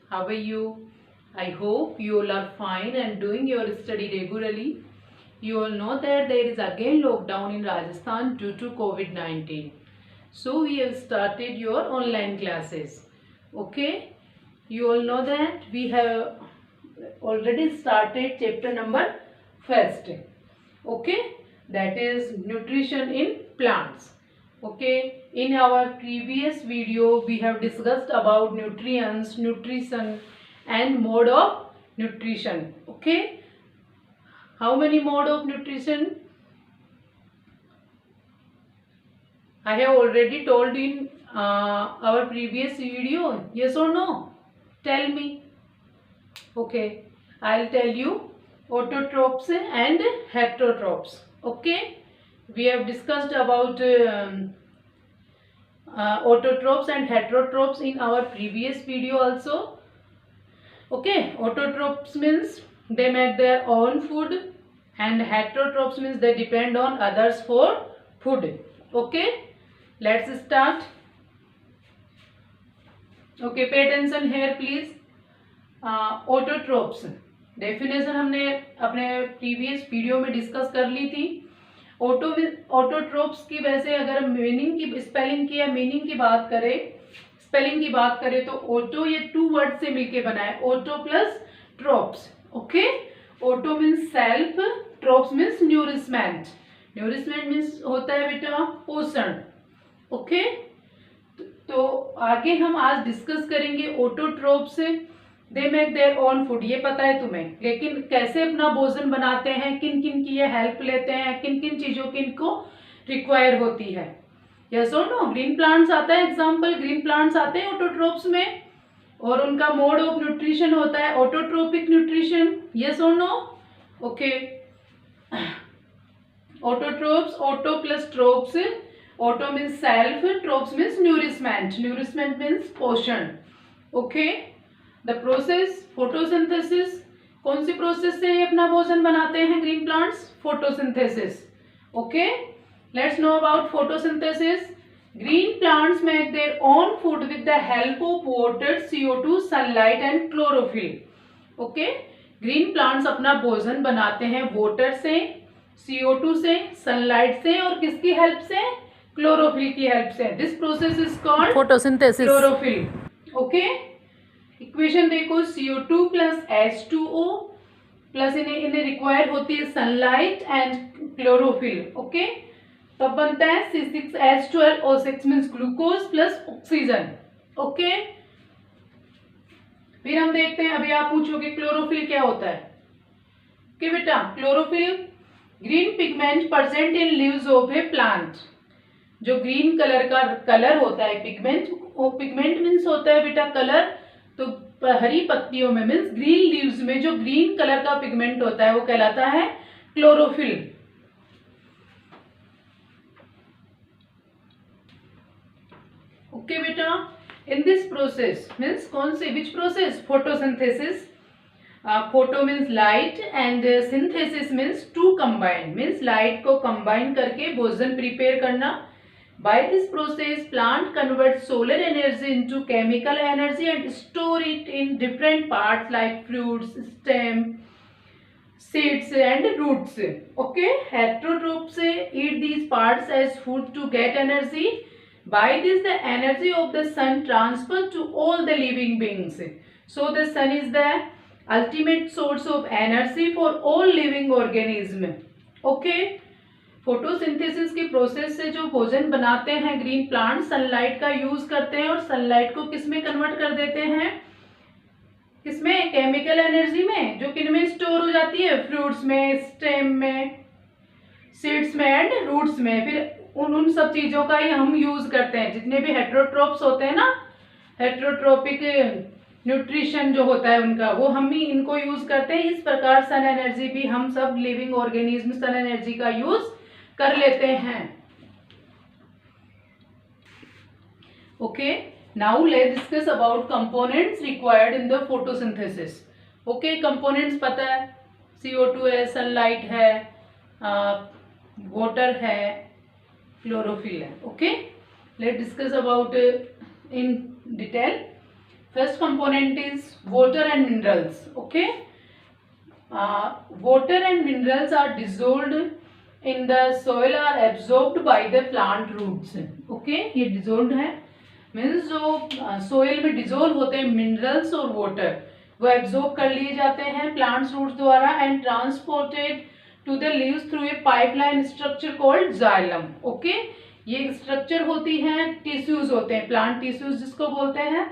How are you? I hope you all are fine and doing your study regularly. You all know that there is again lockdown in Rajasthan due to COVID-19. So we have started your online classes. Okay? You all know that we have already started chapter number first. Okay? That is nutrition in plants. Okay, in our previous video we have discussed about nutrients, nutrition and mode of nutrition. Okay, how many mode of nutrition I have already told in our previous video? Yes or no? Tell me. Okay, I'll tell you autotrophs and heterotrophs. Okay, we have discussed about autotrophs and heterotrophs in our previous video also. Okay, autotrophs means they make their own food and heterotrophs means they depend on others for food. Okay, let's start. Okay, pay attention here please. Autotrophs definition हमने अपने previous video में discuss कर ली थी. Autotrophs की वैसे अगर meaning की spelling की या मीनिंग की बात करें, स्पेलिंग की बात करें तो ऑटो ये 2 वर्ड से मिलके बना है, auto plus tropes. Okay, auto means self, trophs means nourishment. Nourishment means होता है बेटा पोषण. ओके, तो आगे हम आज डिस्कस करेंगे autotrophs. They make their own food, ये पता है तुम्हें, लेकिन कैसे अपना भोजन बनाते हैं, किन किन की ये हेल्प लेते हैं, किन किन चीजों की इनको रिक्वायर होती है. यस और नो? ग्रीन प्लांट्स आता है, एग्जांपल ग्रीन प्लांट्स आते हैं ऑटोट्रोप्स में, और उनका मोड ऑफ न्यूट्रिशन होता है ऑटोट्रोपिक न्यूट्रिशन. यस और no? Okay, autotrophs, auto plus trophs. Auto means self, trophs means nourishment, nourishment means पोषण. Okay, the process photosynthesis. कौन सी प्रोसेस से ये अपना भोजन बनाते हैं green plants? Photosynthesis. Okay, let's know about photosynthesis. Green plants make their own food with the help of water, CO2, sunlight and chlorophyll. Okay, green plants अपना भोजन बनाते हैं वाटर से, CO2 से, सनलाइट से और किसकी हेल्प से? क्लोरोफिल की हेल्प से. This process is called photosynthesis. Chlorophyll. Okay, equation देखो, CO2 प्लस H2O प्लस इन्हें रिक्वायर होती है सनलाइट एंड क्लोरोफिल. ओके, तब बनता है C6H12O6 means glucose plus oxygen. Okay, फिर हम देखते हैं, अभी आप पूछोगे क्लोरोफिल क्या होता है. कि बेटा chlorophyll green pigment present in leaves of A plant. जो ग्रीन कलर का कलर होता है पिगमेंट, वो पिगमेंट मीन्स होता है बेटा कलर. तो हरी पत्तियों में मीन्स ग्रीन लीव्स में जो ग्रीन कलर का पिगमेंट होता है वो कहलाता है क्लोरोफिल. ओके बेटा, इन दिस प्रोसेस मीन्स कौन सी, which process? Photosynthesis. Photo means light and synthesis means to combine, means light को कंबाइन करके भोजन प्रिपेयर करना. By this process, plant converts solar energy into chemical energy and store it in different parts like fruits, stem, seeds and roots. Okay, heterotrophs eat these parts as food to get energy. By this, the energy of the sun transfers to all the living beings. So the sun is the ultimate source of energy for all living organisms. Okay. Photosynthesis की process से जो भोजन बनाते हैं green plant, sunlight का use करते हैं और सनलाइट को किस में कन्वर्ट कर देते हैं? किसमें? केमिकल एनर्जी में, जो किन में स्टोर हो जाती है? फ्रूट्स में, स्टेम में, सीड्स में एंड रूट्स में. फिर उन सब चीजों का ही हम यूज करते हैं. जितने भी हेट्रोट्रोप्स होते हैं ना, हेट्रोट्रोपिक न्यूट्रिशन जो होता है उनका, वो हम ही इनको यूज करते हैं. इस प्रकार सन एनर्जी भी हम सब लिविंग ऑर्गेनिज्म सन एनर्जी का यूज कर लेते हैं. Okay, now let's discuss about components required in the photosynthesis. Okay, components पता है, CO2 है, सनलाइट है, वाटर है, क्लोरोफिल है. Okay, let's discuss about in detail. First component is water and minerals. Okay, water and minerals are dissolved in the soil, are absorbed by the plant roots. Okay, ये dissolved है means जो soil में dissolve होते हैं minerals और water, वो absorb कर लिए जाते हैं प्लांट्स रूट्स द्वारा and transported to the leaves through a pipeline structure called xylem. Okay, ये स्ट्रक्चर होती हैं, टिश्यूज होते हैं, प्लांट टिश्यूज जिसको बोलते हैं.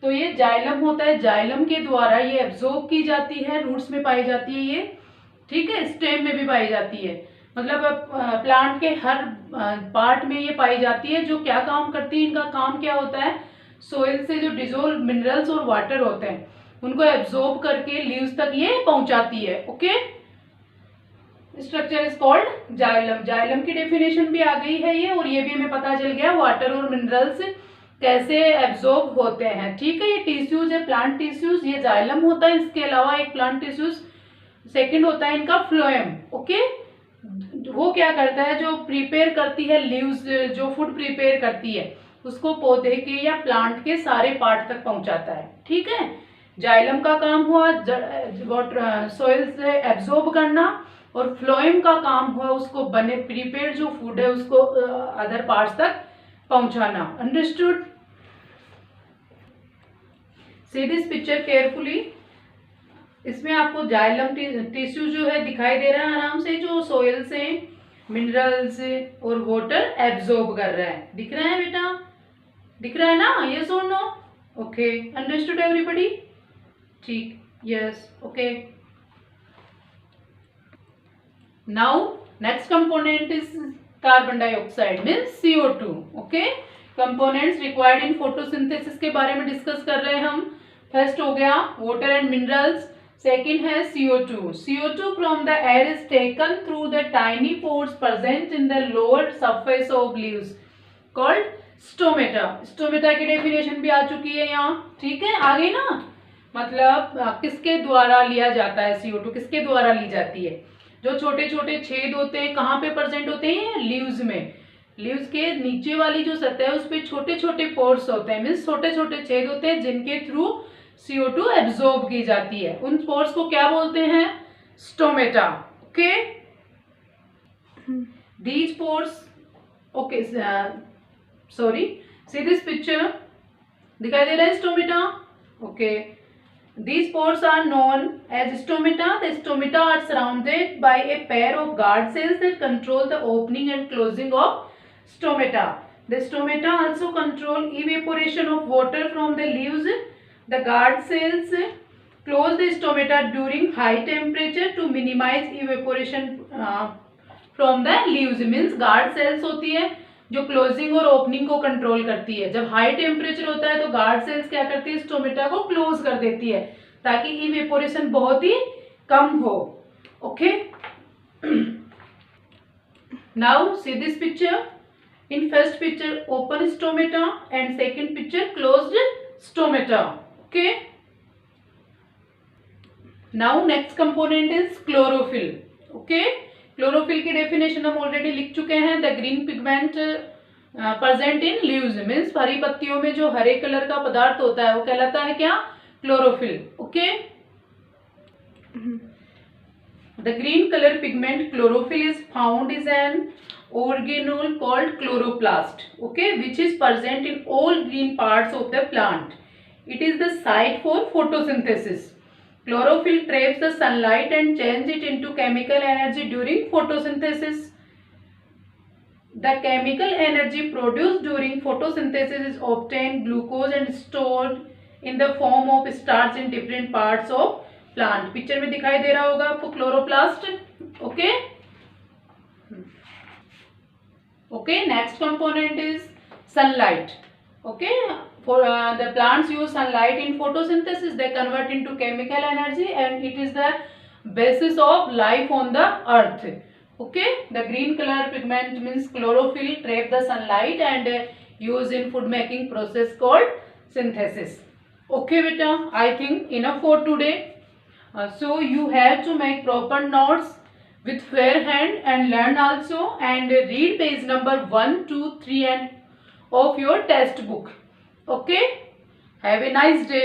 तो ये जाइलम होता है, जाइलम के द्वारा ये एब्जॉर्ब की जाती है, रूट्स में पाई जाती है ये. ठीक है, स्टेम में भी पाई जाती है, मतलब प्लांट के हर पार्ट में ये पाई जाती है. जो क्या काम करती है, इनका काम क्या होता है, सोइल से जो डिजोल्व मिनरल्स और वाटर होते हैं उनको एब्जॉर्ब करके लीव्स तक ये पहुंचाती है. Okay, structure is called xylem. Xylem की डेफिनेशन भी आ गई है ये, और ये भी हमें पता चल गया वाटर और मिनरल्स कैसे एब्जॉर्ब होते हैं. ठीक है, ये टिश्यूज है, प्लांट टिश्यूज, ये जाइलम होता है. इसके अलावा एक प्लांट टिश्यूज सेकंड होता है इनका फ्लोएम. ओके, वो क्या करता है, जो प्रिपेयर करती है लीव्स, जो फूड प्रिपेयर करती है उसको पौधे के या प्लांट के सारे पार्ट तक पहुंचाता है. ठीक है, जाइलम का काम हुआ सोइल से एब्जॉर्ब करना, और फ्लोएम का काम हुआ उसको बने प्रिपेयर जो फूड है उसको अदर पार्ट्स तक पहुंचाना. Understood? C this picture carefully. इसमें आपको जाइलम टिश्यू जो है दिखाई दे रहा है आराम से, जो सोइल से मिनरल्स और वाटर एब्जॉर्ब कर रहा है. दिख रहा है बेटा, दिख रहा है ना? यस और नो? Okay, understood everybody? ठीक, yes, okay. Now next component is carbon dioxide means CO2. Okay, components required in photosynthesis के बारे में डिस्कस कर रहे हैं हम. फर्स्ट हो गया वाटर एंड मिनरल्स, सेकेंड है CO2. CO2 from the air is taken through the tiny pores present in the lower surface of leaves called stomata. Stomata की डेफिनेशन भी आ चुकी है यहाँ. ठीक है, आ गई ना? मतलब किसके द्वारा लिया जाता है CO2, किसके द्वारा ली जाती है? जो छोटे छोटे छेद होते हैं कहाँ पे प्रेजेंट होते हैं? लीव्स में. लीव्स के नीचे वाली जो सतह है उस पे छोटे छोटे पोर्स होते हैं, मीन्स छोटे छोटे छेद होते हैं जिनके थ्रू CO2 एब्जॉर्ब की जाती है. उन पोर्स को क्या बोलते हैं? Stomata. Okay, these pores, okay sorry, C this picture, दिखाई दे रहा है stomata. Okay, these pores are known as stomata. The stomata are surrounded by a pair of guard cells that control the opening and closing of stomata. The stomata also control evaporation of water from the leaves. The guard cells close the stomata during high temperature to minimize evaporation from the leaves. Means guard cells होती है जो closing और opening को control करती है. जब high temperature होता है तो गार्ड सेल्स क्या करती है? स्टोमेटा को क्लोज कर देती है ताकि इवेपोरेशन बहुत ही कम हो. Okay, now see this picture. In first picture open stomata and second picture closed stomata. Okay, now next component is chlorophyll. Okay, chlorophyll की डेफिनेशन हम ऑलरेडी लिख चुके हैं. The green pigment present in leaves means हरी पत्तियों में जो हरे colour का पदार्थ होता है वो कहलाता है क्या? Chlorophyll. Okay, the green colour pigment chlorophyll is found is an organelle called chloroplast. Okay, which is present in all green parts of the plant. It is the site for photosynthesis. Chlorophyll traps the sunlight and changes it into chemical energy during photosynthesis. The chemical energy produced during photosynthesis is obtained glucose and stored in the form of starch in different parts of plant. Picture में दिखाई दे रहा होगा आपको chloroplast. Okay, okay, next component is sunlight. Okay, for the plants use sunlight in photosynthesis. They convert into chemical energy and it is the basis of life on the earth. Okay, the green color pigment means chlorophyll trap the sunlight and use in food making process called synthesis. Okay beta, I think enough for today. So you have to make proper notes with fair hand and learn also and read page number 1, 2, 3 and of your test book. Okay, have a nice day.